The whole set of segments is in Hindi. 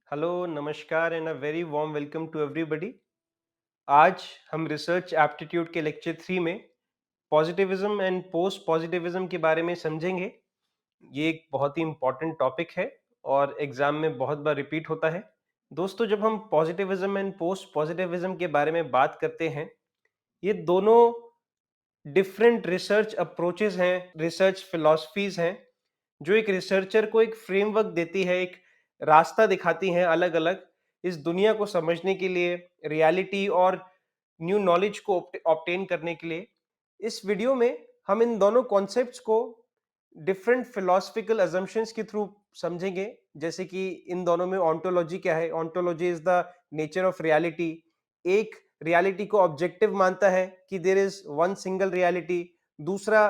हेलो, नमस्कार and a very warm welcome to everybody. आज हम रिसर्च एप्टीट्यूड के लेक्चर 3 में पॉजिटिविज्म एंड पोस्ट पॉजिटिविज्म के बारे में समझेंगे। ये एक बहुत ही इम्पोर्टेंट टॉपिक है और एग्जाम में बहुत बार रिपीट होता है। दोस्तों, जब हम पॉजिटिविज्म एंड पोस्ट पॉजिटिविज्म के बारे में बात करते हैं, ये दोनों डिफरेंट रिसर्च अप्रोचेस हैं, रिसर्च फिलॉसफीज हैं, जो एक रिसर्चर को एक फ्रेमवर्क देती है, एक रास्ता दिखाती हैं अलग अलग इस दुनिया को समझने के लिए, रियलिटी और न्यू नॉलेज को ऑब्टेन करने के लिए। इस वीडियो में हम इन दोनों कॉन्सेप्ट्स को डिफरेंट फिलोसफिकल अजम्पशंस के थ्रू समझेंगे। जैसे कि इन दोनों में ऑन्टोलॉजी क्या है। Ontology is the nature of reality. एक रियलिटी को ऑब्जेक्टिव मानता है कि there is one single reality, दूसरा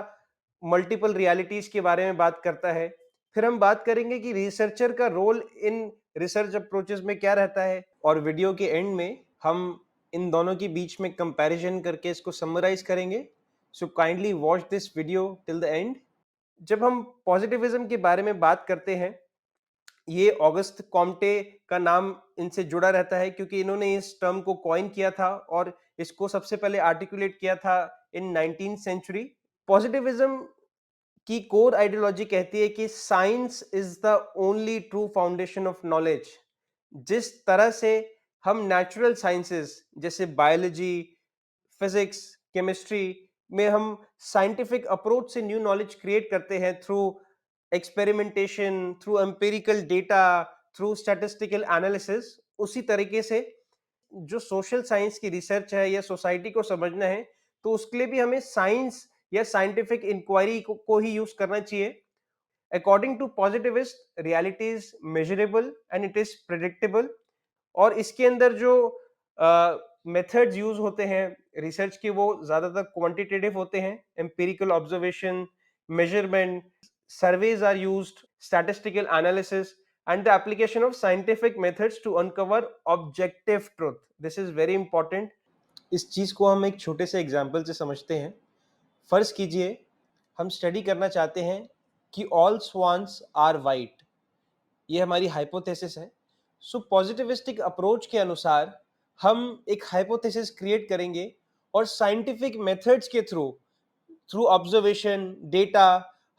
मल्टीपल रियलिटीज के बारे में बात करता है। फिर हम बात करेंगे कि रिसर्चर का रोल इन रिसर्च अप्रोचेस में क्या रहता है, और वीडियो के एंड में हम इन दोनों के बीच में कंपैरिजन करके इसको समराइज करेंगे। So kindly watch this video till the end. जब हम पॉजिटिविज्म के बारे में बात करते हैं, ये ऑगस्ट कॉम्टे का नाम इनसे जुड़ा रहता है क्योंकि इन्होंने इस टर्म को कॉइन किया था और इसको सबसे पहले आर्टिकुलेट किया था इन 19th सेंचुरी। पॉजिटिविज्म की कोर आइडियोलॉजी कहती है कि science is the only true foundation of knowledge. जिस तरह से हम नेचुरल साइंसेस जैसे बायोलॉजी, फिजिक्स, केमिस्ट्री में हम साइंटिफिक अप्रोच से न्यू नॉलेज क्रिएट करते हैं through experimentation, through empirical data, through statistical analysis, उसी तरीके से जो सोशल साइंस की रिसर्च है या सोसाइटी को समझना है, तो उसके लिए भी हमें साइंस या साइंटिफिक इंक्वायरी को ही यूज करना चाहिए। According to positivist, reality is measurable and it is predictable. और इसके अंदर जो मेथड्स यूज होते हैं रिसर्च के, वो ज्यादातर क्वांटिटेटिव होते हैं। Empirical observation, measurement, surveys are used, statistical analysis and the application of scientific methods to uncover objective truth. This is very important. इस चीज को हम एक छोटे से एग्जाम्पल से समझते हैं। फर्ज कीजिए हम स्टडी करना चाहते हैं कि ऑल स्वान्स आर वाइट। ये हमारी हाइपोथेसिस है। सो पॉजिटिविस्टिक अप्रोच के अनुसार हम एक हाइपोथेसिस क्रिएट करेंगे और साइंटिफिक मेथड्स के थ्रू, थ्रू ऑब्जर्वेशन, डेटा,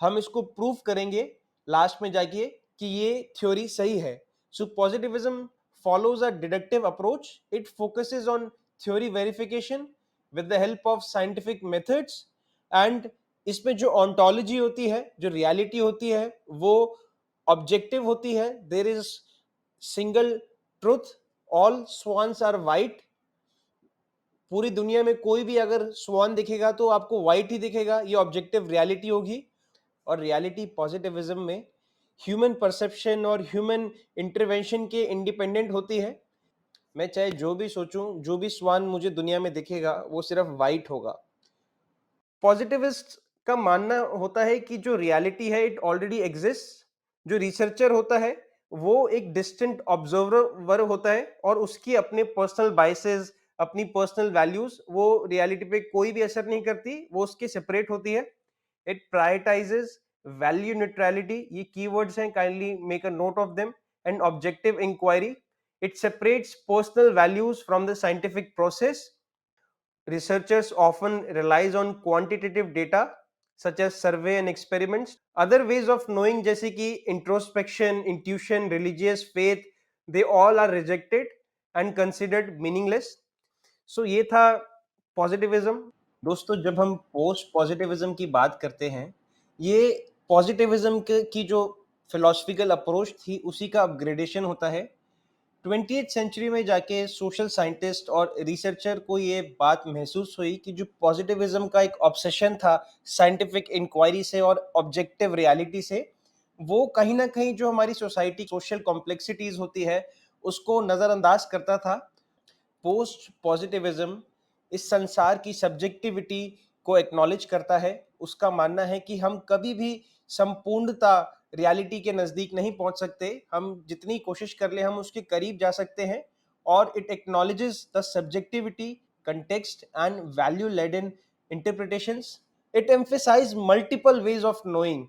हम इसको प्रूव करेंगे लास्ट में जाके कि ये थ्योरी सही है। सो positivism follows a deductive approach. It focuses on theory verification with the help of scientific methods, and इसमें जो ontology होती है, जो reality होती है, वो objective होती है। There is single truth, all swans are white। पूरी दुनिया में कोई भी अगर स्वान दिखेगा तो आपको व्हाइट ही दिखेगा, ये ऑब्जेक्टिव रियलिटी होगी। और रियलिटी पॉजिटिविज्म में ह्यूमन परसेप्शन और ह्यूमन इंटरवेंशन के इंडिपेंडेंट होती है। मैं चाहे जो भी सोचूं, जो भी स्वान मुझे दुनिया में दिखेगा वो सिर्फ वाइट होगा। पॉजिटिविस्ट का मानना होता है कि जो रियलिटी है इट ऑलरेडी एग्जिस्ट। जो रिसर्चर होता है वो एक डिस्टेंट ऑब्जर्वर होता है और उसकी अपने पर्सनल बाइसेस, अपनी पर्सनल वैल्यूज, वो रियलिटी पे कोई भी असर नहीं करती, वो उसके सेपरेट होती है। इट प्रायोरिटाइजेस वैल्यू न्यूट्रलिटी, ये कीवर्ड्स हैं, kindly make a note of them, and objective inquiry. It separates personal values from the scientific process. Researchers often relies on quantitative data such as survey and experiments. Other ways of knowing जैसे कि introspection, intuition, religious faith, they all are rejected and considered meaningless. So ये था positivism। दोस्तों, जब हम पोस्ट पॉजिटिविज्म की बात करते हैं, ये पॉजिटिविज्म की जो फिलोसफिकल अप्रोच थी उसी का अपग्रेडेशन होता है। 20th सेंचुरी में जाके सोशल साइंटिस्ट और रिसर्चर को ये बात महसूस हुई कि जो पॉजिटिविज्म का एक ऑब्सेशन था साइंटिफिक इंक्वायरी से और ऑब्जेक्टिव रियलिटी से, वो कहीं ना कहीं जो हमारी सोसाइटी सोशल कॉम्प्लेक्सिटीज होती है उसको नजरअंदाज करता था। पोस्ट पॉजिटिविज्म इस संसार की सब्जेक्टिविटी को एक्नॉलेज करता है। उसका मानना है कि हम कभी भी संपूर्णता रियलिटी के नजदीक नहीं पहुंच सकते, हम जितनी कोशिश कर ले हम उसके करीब जा सकते हैं। और it acknowledges the subjectivity, context and value laden interpretations. It emphasises multiple ways of knowing.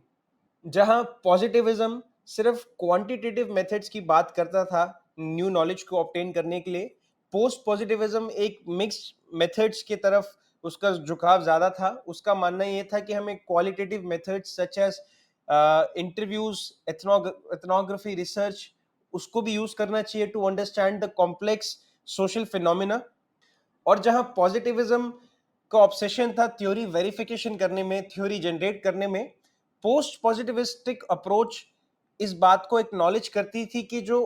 जहां पॉजिटिविज्म सिर्फ क्वांटिटेटिव मेथड्स की बात करता था, न्यू नॉलेज को ऑब्टेन करने के लिए। पोस्ट पॉजिटिविज्म एक मिक्स्ड मेथड्स की तरफ उसका झुकाव ज्यादा था। उसका मानना ये था कि हमें qualitative methods such as interviews, ethnography research, उसको भी यूज करना चाहिए to understand the complex social phenomena. और जहां पॉजिटिविज्म का ऑब्सेशन था थ्योरी वेरिफिकेशन करने में, थ्योरी जनरेट करने में, पोस्ट पॉजिटिविस्टिक अप्रोच इस बात को एक्नॉलेज करती थी कि जो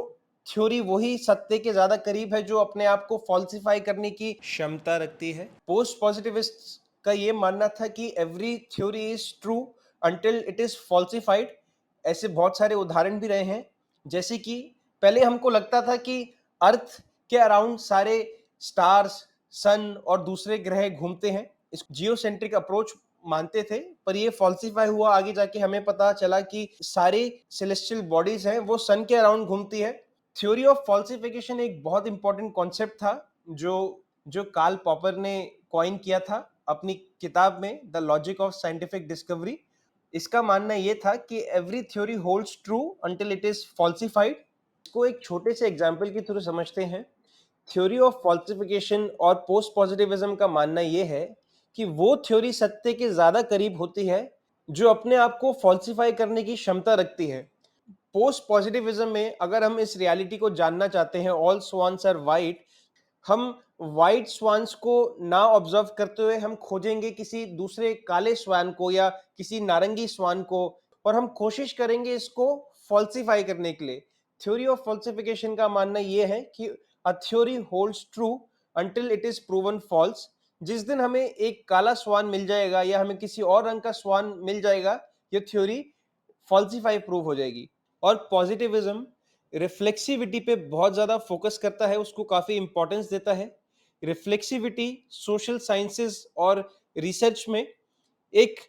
थ्योरी वही सत्य के ज्यादा करीब है जो अपने आप को फॉल्सिफाई करने की क्षमता रखती है। पोस्ट पॉजिटिविस्ट का ये मानना था कि every theory is true until it is falsified. ऐसे बहुत सारे उदाहरण भी रहे हैं, जैसे कि पहले हमको लगता था कि अर्थ के अराउंड सारे स्टार्स, सन और दूसरे ग्रह घूमते हैं, इस जियोसेंट्रिक अप्रोच मानते थे, पर ये फॉल्सिफाई हुआ। आगे जाके हमें पता चला कि सारी सेलेस्टियल बॉडीज हैं वो सन के अराउंड घूमती है। थ्योरी ऑफ फॉल्सिफिकेशन एक बहुत इंपॉर्टेंट कॉन्सेप्ट था जो जो कार्ल पॉपर ने कॉइन किया था अपनी किताब में the logic of scientific discovery. इसका मानना यह था कि every theory holds true until it is falsified. इसको एक छोटे से एग्जांपल के थ्रू समझते हैं। थ्योरी ऑफ फॉल्सिफिकेशन और पोस्ट पॉजिटिविज्म का मानना यह है कि वो थ्योरी सत्य के ज्यादा करीब होती है जो अपने आप को फॉल्सिफाई करने की क्षमता रखती है। पोस्ट पॉजिटिविज्म में अगर हम इस रियलिटी को जानना चाहते हैं, ऑल स्वान्स आर वाइट, हम व्हाइट स्वान्स को ना ऑब्जर्व करते हुए हम खोजेंगे किसी दूसरे काले स्वान को या किसी नारंगी स्वान को, और हम कोशिश करेंगे इसको फॉल्सिफाई करने के लिए। थ्योरी ऑफ फॉल्सिफिकेशन का मानना यह है कि a theory holds true until it is proven false. जिस दिन हमें एक काला स्वान मिल जाएगा या हमें किसी और रंग का स्वान मिल जाएगा, ये थ्योरी फॉल्सिफाई प्रूव हो जाएगी। और पॉजिटिविज्म रिफ्लेक्सिविटी पे बहुत ज्यादा फोकस करता है, उसको काफी इंपॉर्टेंस देता है। रिफ्लेक्सिविटी सोशल साइंसेस और रिसर्च में एक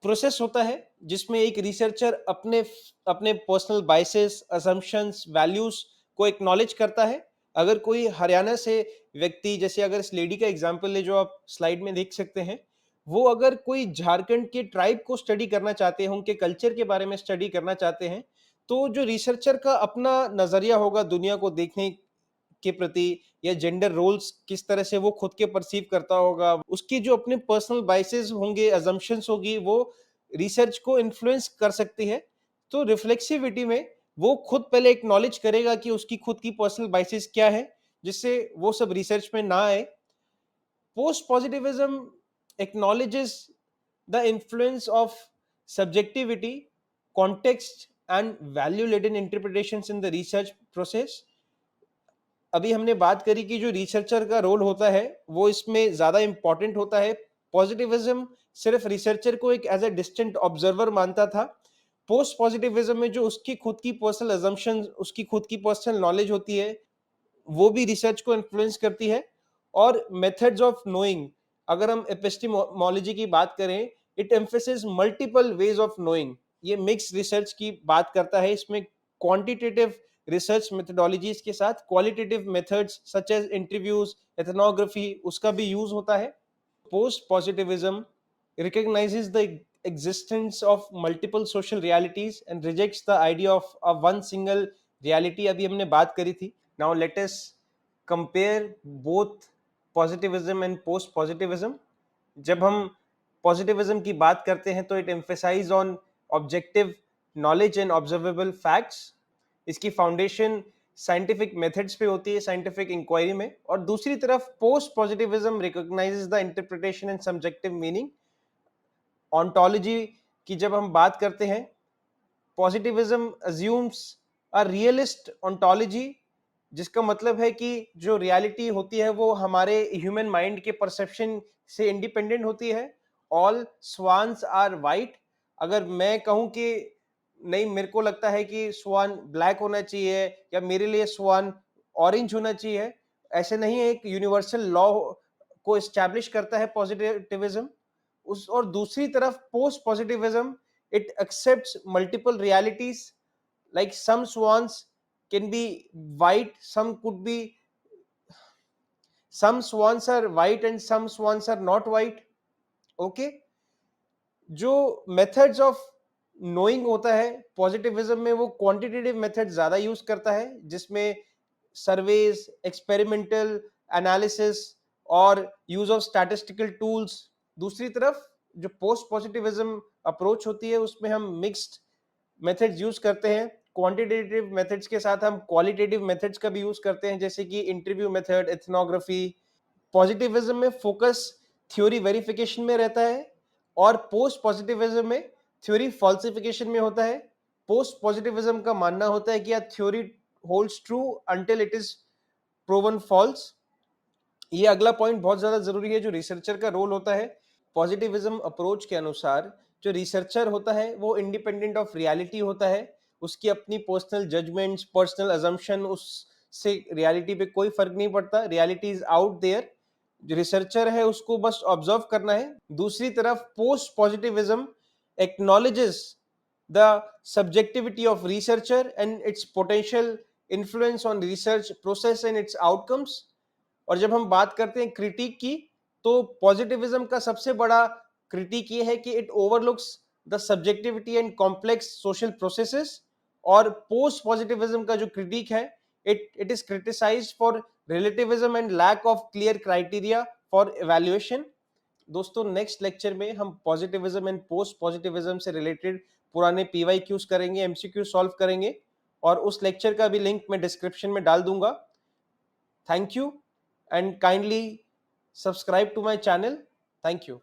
प्रोसेस होता है जिसमें एक रिसर्चर अपने अपने पर्सनल बायसेस, असम्पशंस, वैल्यूज को एक्नॉलेज करता है। अगर कोई हरियाणा से व्यक्ति, जैसे अगर इस लेडी का एग्जांपल ले जो आप स्लाइड में देख सकते हैं, वो अगर कोई झारखंड के ट्राइब को स्टडी करना चाहते हैं, उनके कल्चर के बारे में स्टडी करना चाहते हैं, तो जो रिसर्चर का अपना नजरिया होगा दुनिया को देखने के प्रति, या जेंडर रोल्स किस तरह से वो खुद के परसीव करता होगा, उसकी जो अपने पर्सनल बाइसेस होंगे, अजम्पशंस होगी, वो रिसर्च को इन्फ्लुएंस कर सकती है। तो रिफ्लेक्सिविटी में वो खुद पहले एक्नॉलेज करेगा कि उसकी खुद की पर्सनल बाइसेस क्या है, जिससे वो सब रिसर्च में ना आए। Post positivism acknowledges the influence of subjectivity, context and value laden interpretations in the research process। अभी हमने बात करी कि जो रिसर्चर का रोल होता है वो इसमें ज्यादा इंपॉर्टेंट होता है। पॉजिटिविज्म सिर्फ रिसर्चर को एक एज ए डिस्टेंट ऑब्जर्वर मानता था। पोस्ट पॉजिटिविज्म में जो उसकी खुद की पर्सनल अजम्पशन, उसकी खुद की पर्सनल नॉलेज होती है, वो भी रिसर्च को इन्फ्लुएंस करती है। और मेथड्स ऑफ नोइंग, अगर हम एपिस्टेमोलॉजी की बात करें, it emphasis multiple ways of knowing. ये मिक्स रिसर्च की बात करता है। इसमें क्वांटिटेटिव रिसर्च मेथडोलॉजीज के साथ qualitative methods such as interviews, ethnography, उसका भी यूज होता है। Post positivism recognizes the existence of multiple social realities and rejects the idea of a one single reality। अभी हमने बात करी थी। Now let us compare both positivism and post positivism। जब हम positivism की बात करते हैं तो it emphasize on objective knowledge and observable facts। इसकी फाउंडेशन साइंटिफिक मेथड्स पे होती है, साइंटिफिक इंक्वायरी में। और दूसरी तरफ post positivism recognises the interpretation and subjective meaning. Ontology की जब हम बात करते हैं, पॉजिटिविज्म अज्यूम्स अ रियलिस्ट ऑन्टोलॉजी, जिसका मतलब है कि जो रियलिटी होती है वो हमारे ह्यूमन माइंड के परसेप्शन से इंडिपेंडेंट होती है। All swans are white. अगर मैं कहूं कि नहीं, मेरे को लगता है कि स्वान ब्लैक होना चाहिए या मेरे लिए स्वान ऑरेंज होना चाहिए, ऐसे नहीं है। एक यूनिवर्सल लॉ को एस्टैब्लिश करता है पॉजिटिविज्म। उस और दूसरी तरफ post positivism, it accepts multiple realities, like some swans can be white, some swans are white and some swans are not white। okay, जो मेथड्स ऑफ नोइंग होता है पॉजिटिविज्म में, वो क्वांटिटेटिव मेथड ज्यादा यूज करता है, जिसमें सर्वेज, एक्सपेरिमेंटल एनालिसिस और यूज ऑफ स्टैटिस्टिकल टूल्स। दूसरी तरफ जो पोस्ट पॉजिटिविज्म अप्रोच होती है उसमें हम मिक्स्ड मेथड्स यूज करते हैं। क्वांटिटेटिव मेथड्स के साथ हम क्वालिटेटिव मेथड्स का भी यूज करते हैं, जैसे कि इंटरव्यू मेथड, एथनोग्राफी। पॉजिटिविज्म में फोकस थ्योरी वेरिफिकेशन में रहता है और पोस्ट पॉजिटिविज्म में थ्योरी फॉल्सिफिकेशन में होता है। पोस्ट पॉजिटिविज्म का मानना होता है कि theory holds true until it is proven false. ये अगला पॉइंट बहुत ज्यादा जरूरी है, जो रिसर्चर का रोल होता है। पॉजिटिविज्म अप्रोच के अनुसार जो रिसर्चर होता है वो इंडिपेंडेंट ऑफ रियलिटी होता है। उसकी अपनी पर्सनल जजमेंट्स, पर्सनल अजम्पशन, उससे रियलिटी पे कोई फर्क नहीं पड़ता। रियलिटी इज आउट देयर, जो रिसर्चर है उसको बस ऑब्जर्व करना है। दूसरी तरफ post positivism acknowledges the subjectivity of researcher and it's potential influence on research process and it's outcomes. और जब हम बात करते हैं क्रिटिक की, तो पॉजिटिविज्म का सबसे बड़ा क्रिटिक ये है कि it overlooks the subjectivity and complex social processes. और पोस्ट पॉजिटिविज्म का जो क्रिटिक है, it is criticised for relativism and lack of clear criteria for evaluation. दोस्तों, नेक्स्ट लेक्चर में हम पॉजिटिविज्म एंड पोस्ट पॉजिटिविज्म से रिलेटेड पुराने पीवाईक्यूज करेंगे, एमसीक्यू सॉल्व करेंगे, और उस लेक्चर का भी लिंक मैं डिस्क्रिप्शन में डाल दूंगा। Thank you and kindly subscribe to my channel. Thank you.